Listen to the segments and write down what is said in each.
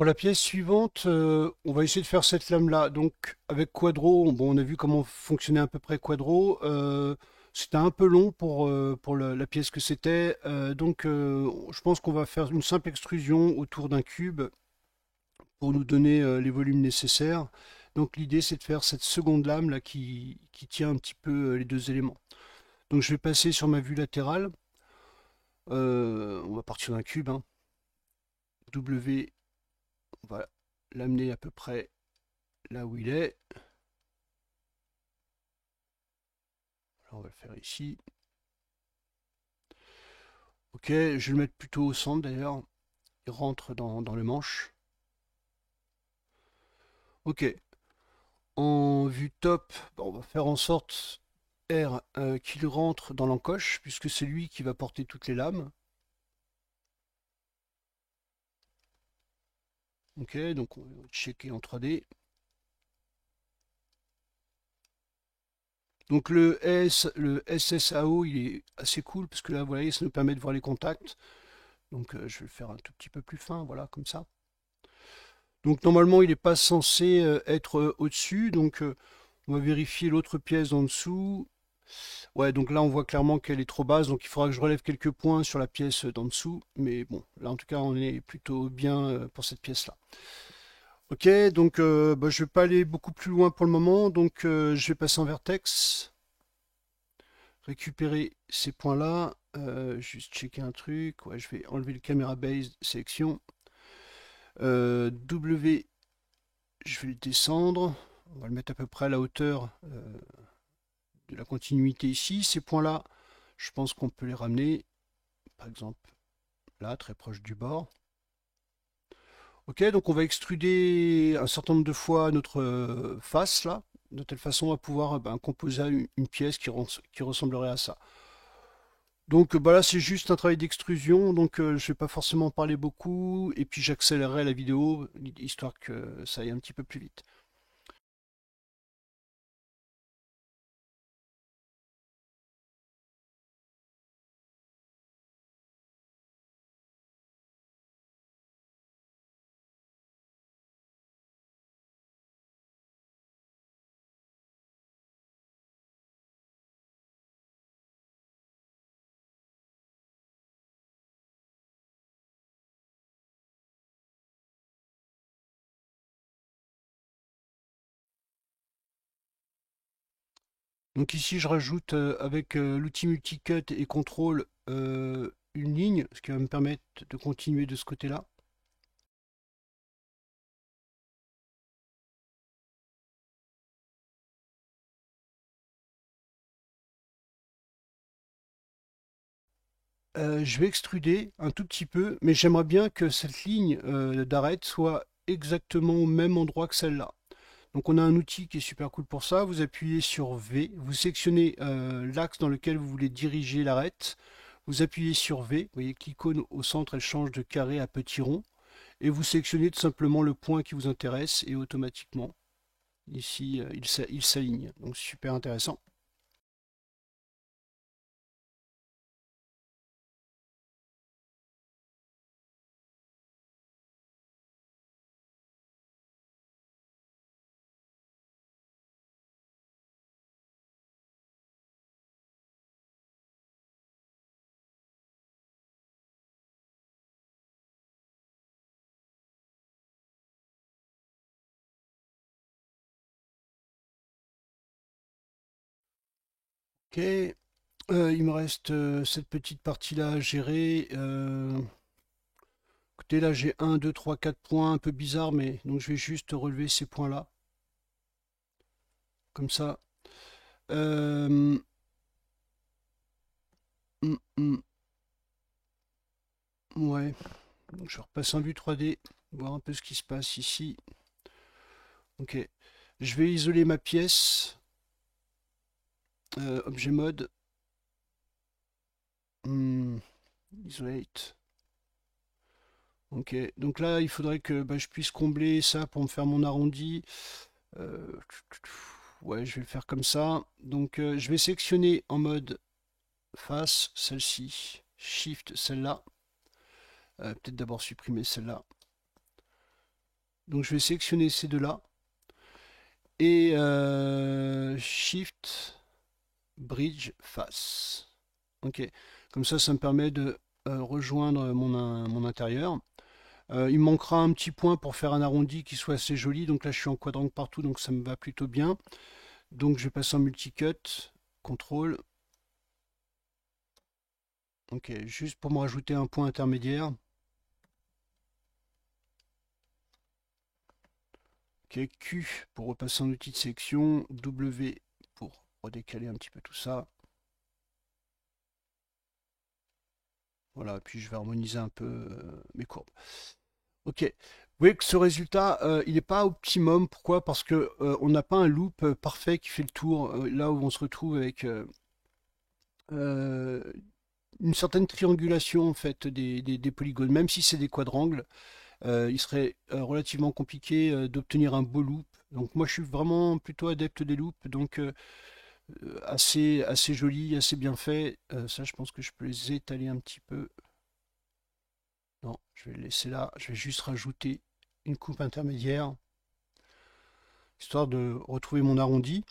Pour la pièce suivante, on va essayer de faire cette lame-là. Donc avec Quadro, bon, on a vu comment fonctionnait à peu près Quadro. C'était un peu long pour la pièce que c'était. Je pense qu'on va faire une simple extrusion autour d'un cube pour nous donner les volumes nécessaires. Donc l'idée, c'est de faire cette seconde lame là qui tient un petit peu les deux éléments. Donc je vais passer sur ma vue latérale. On va partir d'un cube, hein. W, on va l'amener à peu près là où il est. Alors on va le faire ici. Ok, je vais le mettre plutôt au centre d'ailleurs. Il rentre dans le manche. Ok, en vue top, bon, on va faire en sorte R qu'il rentre dans l'encoche, puisque c'est lui qui va porter toutes les lames. Ok, donc on va checker en 3D. Donc le SSAO, il est assez cool, parce que là, vous voyez, ça nous permet de voir les contacts. Donc je vais le faire un tout petit peu plus fin, voilà, comme ça. Donc normalement, il n'est pas censé être au-dessus, donc on va vérifier l'autre pièce en dessous. Ouais, donc là on voit clairement qu'elle est trop basse, donc il faudra que je relève quelques points sur la pièce d'en dessous. Mais bon, là en tout cas on est plutôt bien pour cette pièce-là. Ok, donc je vais pas aller beaucoup plus loin pour le moment, donc je vais passer en vertex, récupérer ces points-là, juste checker un truc. Ouais, je vais enlever le caméra base sélection. W, je vais le descendre, on va le mettre à peu près à la hauteur de la continuité ici. Ces points-là, je pense qu'on peut les ramener, par exemple là, très proche du bord. Ok, donc on va extruder un certain nombre de fois notre face là, de telle façon à pouvoir composer une pièce qui ressemblerait à ça. Donc là c'est juste un travail d'extrusion, donc je ne vais pas forcément parler beaucoup, et puis j'accélérerai la vidéo, histoire que ça aille un petit peu plus vite. Donc ici je rajoute avec l'outil multicut et contrôle une ligne, ce qui va me permettre de continuer de ce côté-là. Je vais extruder un tout petit peu, mais j'aimerais bien que cette ligne d'arête soit exactement au même endroit que celle-là. Donc on a un outil qui est super cool pour ça. Vous appuyez sur V, vous sélectionnez l'axe dans lequel vous voulez diriger l'arête. Vous appuyez sur V, vous voyez que l'icône au centre elle change de carré à petit rond. Et vous sélectionnez tout simplement le point qui vous intéresse et automatiquement, ici, il s'aligne. Donc super intéressant. Ok, il me reste cette petite partie-là à gérer. Écoutez, là j'ai un, 2, 3, 4 points un peu bizarres, mais donc je vais juste relever ces points-là, comme ça. Euh, hum. Ouais, donc je repasse en vue 3D, voir un peu ce qui se passe ici. Ok, je vais isoler ma pièce, objet mode, hum, isolate. Ok, donc là il faudrait que je puisse combler ça pour me faire mon arrondi. Euh, ouais, je vais le faire comme ça. Donc je vais sélectionner en mode face celle-ci, shift celle-là. Peut-être d'abord supprimer celle-là. Donc je vais sélectionner ces deux-là et Shift Bridge Face. Ok, comme ça me permet de rejoindre mon intérieur. Il me manquera un petit point pour faire un arrondi qui soit assez joli. Donc là, je suis en quadrangle partout, donc ça me va plutôt bien. Donc je vais passer en multicut, contrôle. Ok, juste pour me rajouter un point intermédiaire. Ok, Q pour repasser en outil de sélection, W pour redécaler un petit peu tout ça. Voilà, puis je vais harmoniser un peu mes courbes. Ok, vous voyez que ce résultat, il n'est pas optimum. Pourquoi? Parce que on n'a pas un loop parfait qui fait le tour. Là où on se retrouve avec euh, une certaine triangulation en fait des polygones, même si c'est des quadrangles, il serait relativement compliqué d'obtenir un beau loop. Donc moi je suis vraiment plutôt adepte des loops, donc assez joli, assez bien fait. Ça je pense que je peux les étaler un petit peu. Non, je vais le laisser là. Je vais juste rajouter une coupe intermédiaire, histoire de retrouver mon arrondi.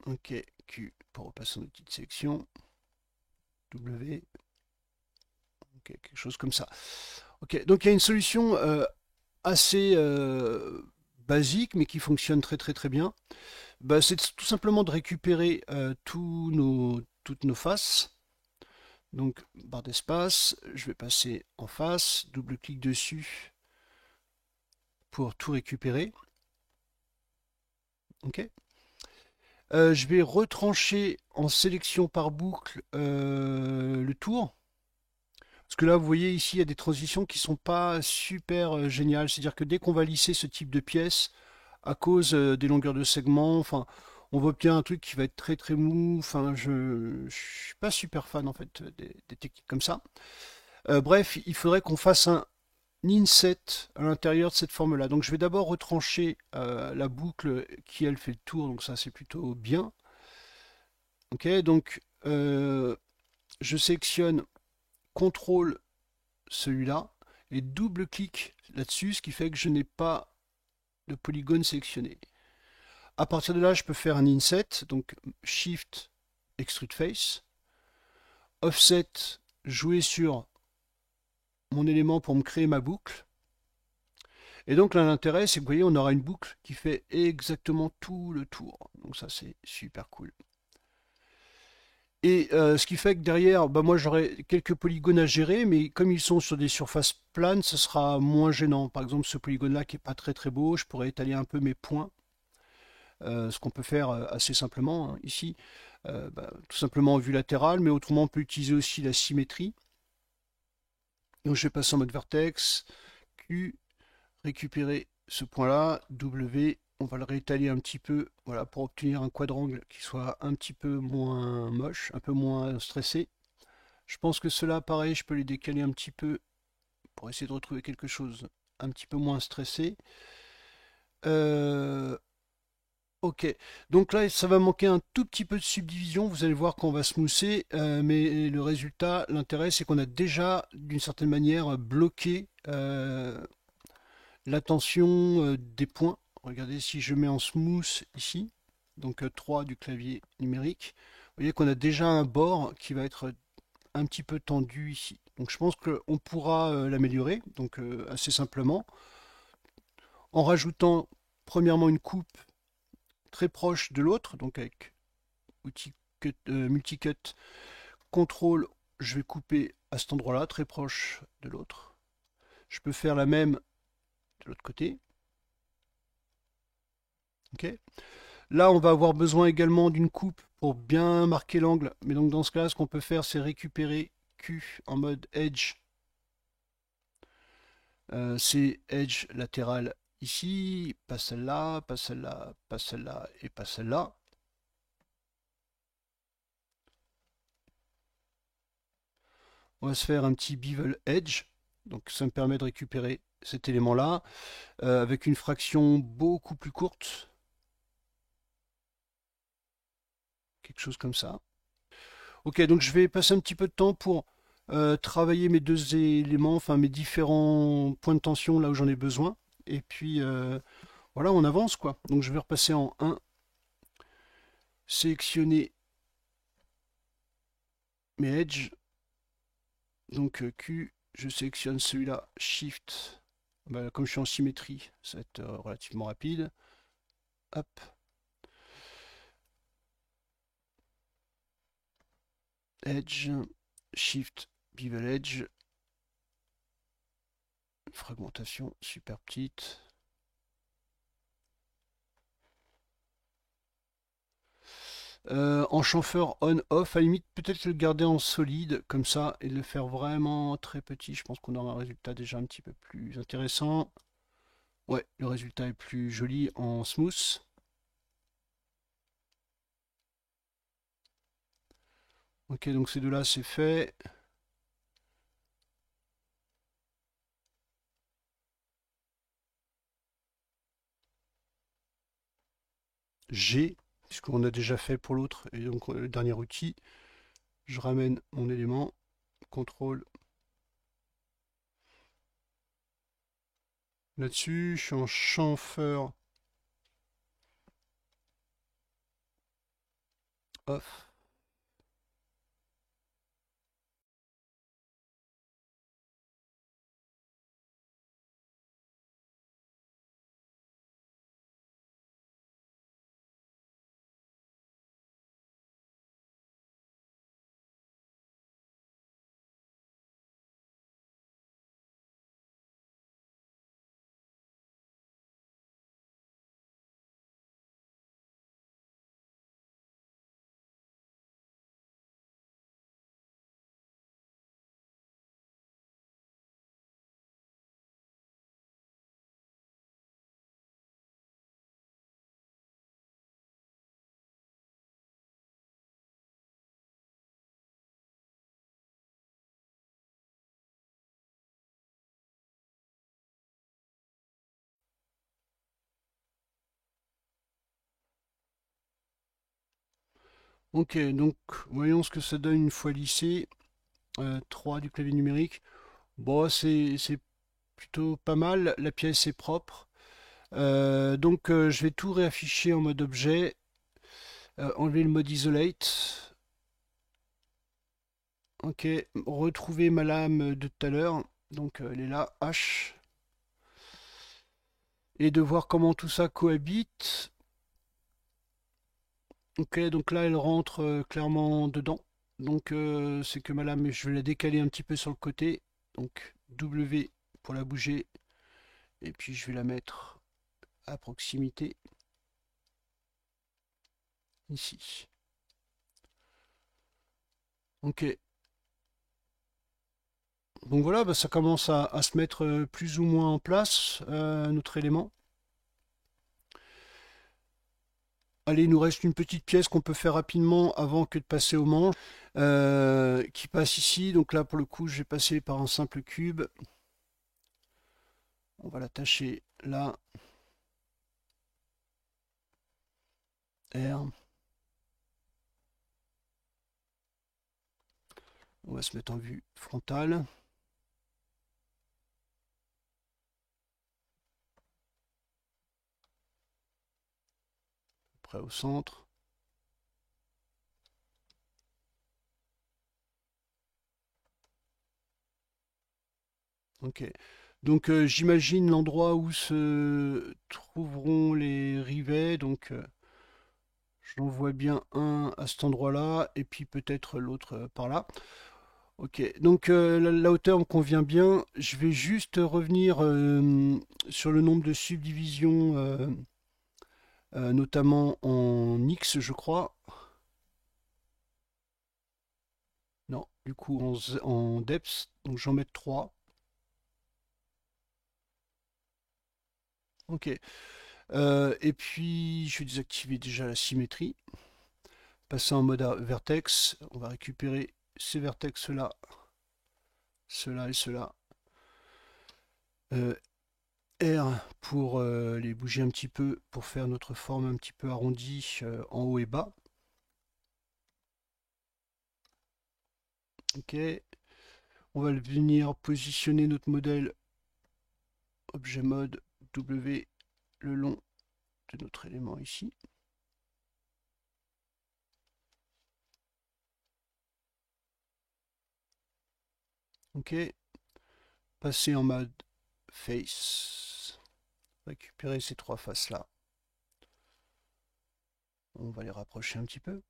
Ok, Q pour repasser en outil de sélection. W. Ok, quelque chose comme ça. Ok, donc il y a une solution assez basique, mais qui fonctionne très bien. Bah, c'est tout simplement de récupérer toutes nos faces. Donc, barre d'espace, je vais passer en face, double-clic dessus pour tout récupérer. Ok. Je vais retrancher en sélection par boucle le tour. Parce que là, vous voyez ici, il y a des transitions qui sont pas super géniales. C'est-à-dire que dès qu'on va lisser ce type de pièce, à cause des longueurs de segments, enfin, on va obtenir un truc qui va être très mou. Enfin, je suis pas super fan en fait des techniques comme ça. Bref, il faudrait qu'on fasse un inset à l'intérieur de cette forme-là. Donc je vais d'abord retrancher la boucle qui elle fait le tour, donc ça c'est plutôt bien. Ok, donc je sélectionne CTRL celui-là et double-clic là-dessus, ce qui fait que je n'ai pas de polygone sélectionné. À partir de là, je peux faire un inset, donc Shift Extrude Face, Offset, jouer sur mon élément pour me créer ma boucle. Et donc là, l'intérêt, c'est que vous voyez, on aura une boucle qui fait exactement tout le tour. Donc ça, c'est super cool. Et ce qui fait que derrière, bah, moi j'aurai quelques polygones à gérer, mais comme ils sont sur des surfaces planes, ce sera moins gênant. Par exemple, ce polygone-là qui est pas très beau, je pourrais étaler un peu mes points. Ce qu'on peut faire assez simplement hein, ici, bah, tout simplement en vue latérale, mais autrement on peut utiliser aussi la symétrie. Donc je vais passer en mode vertex, Q, récupérer ce point-là, W, on va le réétaler un petit peu, voilà, pour obtenir un quadrangle qui soit un petit peu moins moche, un peu moins stressé. Je pense que cela, pareil, je peux les décaler un petit peu pour essayer de retrouver quelque chose un petit peu moins stressé. Euh, ok, donc là, ça va manquer un tout petit peu de subdivision. Vous allez voir qu'on va smoother, mais le résultat, l'intérêt, c'est qu'on a déjà, d'une certaine manière, bloqué la tension des points. Regardez si je mets en smooth ici, donc 3 du clavier numérique, vous voyez qu'on a déjà un bord qui va être un petit peu tendu ici. Donc je pense qu'on pourra l'améliorer, donc assez simplement, en rajoutant premièrement une coupe très proche de l'autre, donc avec outil multicut, contrôle, je vais couper à cet endroit-là, très proche de l'autre. Je peux faire la même de l'autre côté. Ok. Là, on va avoir besoin également d'une coupe pour bien marquer l'angle. Mais donc dans ce cas, ce qu'on peut faire, c'est récupérer Q en mode edge. C'est edge latéral ici, pas celle-là, pas celle-là, pas celle-là et pas celle-là. On va se faire un petit bevel edge. Donc ça me permet de récupérer cet élément-là avec une fraction beaucoup plus courte. Quelque chose comme ça. Ok, donc je vais passer un petit peu de temps pour travailler mes deux éléments, enfin mes différents points de tension là où j'en ai besoin. Et puis voilà, on avance quoi. Donc je vais repasser en 1, sélectionner mes edges. Donc Q, je sélectionne celui-là, Shift. Bah, comme je suis en symétrie, ça va être relativement rapide. Hop. Edge, Shift, Bevel Edge. Fragmentation super petite. En chamfeur on-off, à la limite peut-être le garder en solide comme ça et le faire vraiment très petit. Je pense qu'on aura un résultat déjà un petit peu plus intéressant. Ouais, le résultat est plus joli en smooth. Ok, donc ces deux-là c'est fait. G, puisqu'on a déjà fait pour l'autre, et donc le dernier outil, je ramène mon élément, contrôle. Là-dessus, je suis en chamfeur off. Ok, donc voyons ce que ça donne une fois lissé. 3 du clavier numérique. Bon, c'est plutôt pas mal, la pièce est propre. Donc je vais tout réafficher en mode objet, enlever le mode isolate. Ok, retrouver ma lame de tout à l'heure. Donc elle est là, H. Et de voir comment tout ça cohabite. Ok, donc là elle rentre clairement dedans. Donc c'est que ma lame, je vais la décaler un petit peu sur le côté. Donc W pour la bouger. Et puis je vais la mettre à proximité. Ici. Ok. Donc voilà, bah, ça commence à se mettre plus ou moins en place, notre élément. Allez, il nous reste une petite pièce qu'on peut faire rapidement avant que de passer au manche, qui passe ici. Donc là, pour le coup, je vais passer par un simple cube. On va l'attacher là. R. On va se mettre en vue frontale. Près au centre. Ok. Donc j'imagine l'endroit où se trouveront les rivets. Donc j'en vois bien un à cet endroit-là, et puis peut-être l'autre par là. Ok, donc la hauteur me convient bien. Je vais juste revenir sur le nombre de subdivisions, notamment en X, je crois. Non, du coup en depth, donc j'en mets 3. Ok. Et puis je vais désactiver déjà la symétrie. Passer en mode vertex. On va récupérer ces vertex-là, ceux-là et ceux-là. R pour les bouger un petit peu, pour faire notre forme un petit peu arrondie en haut et bas. Ok. On va venir positionner notre modèle objet mode W le long de notre élément ici. Ok. Passer en mode face. Récupérer ces trois faces là. On va les rapprocher un petit peu.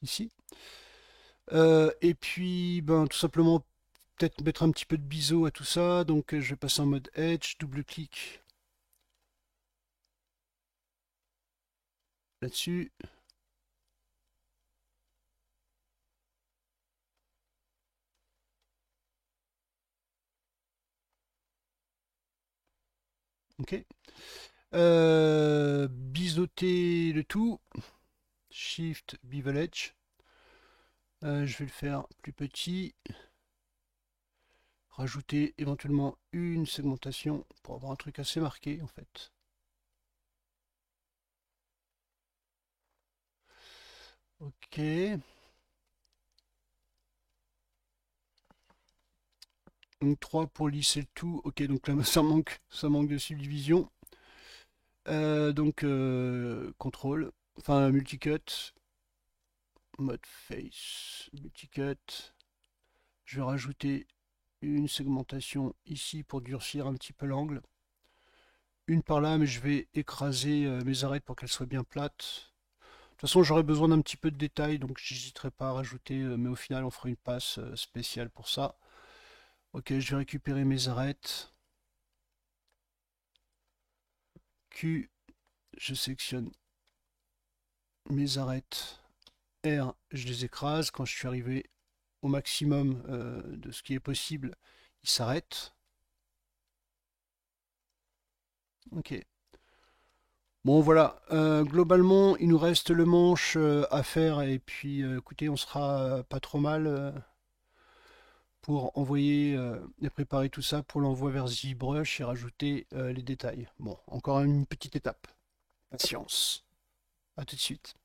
Ici. Et puis, ben, tout simplement, peut-être mettre un petit peu de biseau à tout ça. Donc, je vais passer en mode Edge, double-clic là-dessus. Ok. Biseauter le tout. Shift, Bevel Edge. Je vais le faire plus petit. Rajouter éventuellement une segmentation pour avoir un truc assez marqué en fait. Ok. Donc 3 pour lisser le tout. Ok, donc là ça manque de subdivision. Donc contrôle, enfin multicut, mode face, multicut. Je vais rajouter une segmentation ici pour durcir un petit peu l'angle. Une par là, mais je vais écraser mes arêtes pour qu'elles soient bien plates. De toute façon, j'aurai besoin d'un petit peu de détails, donc j'hésiterai pas à rajouter, mais au final, on fera une passe spéciale pour ça. Ok, je vais récupérer mes arêtes. Q, je sélectionne mes arêtes. R, je les écrase. Quand je suis arrivé au maximum de ce qui est possible, ils s'arrêtent. Ok. Bon voilà, globalement il nous reste le manche à faire et puis écoutez on sera pas trop mal pour envoyer et préparer tout ça pour l'envoi vers ZBrush et rajouter les détails. Bon, encore une petite étape. Patience. À tout de suite.